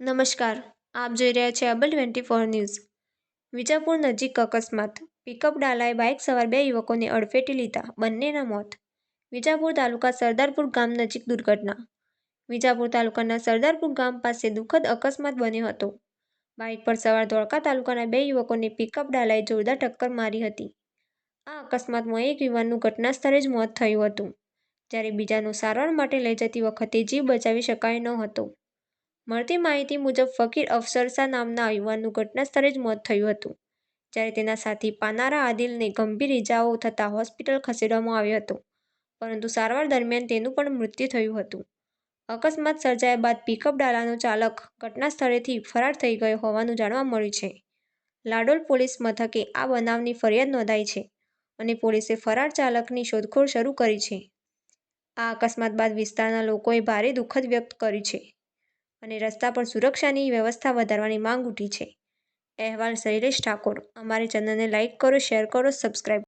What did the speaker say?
નમસ્કાર, આપ જોઈ રહ્યા છે અબલ 24 ન્યૂઝ. વિજાપુર નજીક અકસ્માત, પિકઅપ ડાલાએ બાઇક સવાર બે યુવકોને અડફેટે લીધા, બંનેના મોત. વિજાપુર તાલુકા સરદારપુર ગામ નજીક દુર્ઘટના. વિજાપુર તાલુકાના સરદારપુર ગામ પાસે દુઃખદ અકસ્માત બન્યો હતો. બાઇક પર સવાર ધોળકા તાલુકાના બે યુવકોને પિકઅપ ડાલાએ જોરદાર ટક્કર મારી હતી. આ અકસ્માતમાં એક યુવાનનું ઘટના સ્થળે જ મોત થયું હતું, જ્યારે બીજાનું સારવાર માટે લઈ જતી વખતે જીવ બચાવી શકાયો ન હતો. મળતી માહિતી મુજબ ફકીર અફસર શાહ નામના યુવાનનું ઘટના સ્થળે જ મોત થયું હતું, જ્યારે તેના સાથી પાનારા આદિલને ગંભીર ઇજાઓ થતાં હોસ્પિટલ ખસેડવામાં આવ્યો હતો, પરંતુ સારવાર દરમિયાન તેનું પણ મૃત્યુ થયું હતું. અકસ્માત સર્જાયા બાદ પિકઅપ ડાલાનો ચાલક ઘટના સ્થળેથી ફરાર થઈ ગયો હોવાનું જાણવા મળ્યું છે. લાડોલ પોલીસ મથકે આ બનાવની ફરિયાદ નોંધાઈ છે અને પોલીસે ફરાર ચાલકની શોધખોળ શરૂ કરી છે. આ અકસ્માત બાદ વિસ્તારના લોકોએ ભારે દુઃખ વ્યક્ત કર્યું છે અને રસ્તા પર સુરક્ષાની વ્યવસ્થા વધારવાની માંગ ઉઠી છે. અહેવાલ શૈલેષ ઠાકોર. અમારી ચેનલને લાઇક કરો, શેર કરો, સબસ્ક્રાઇબ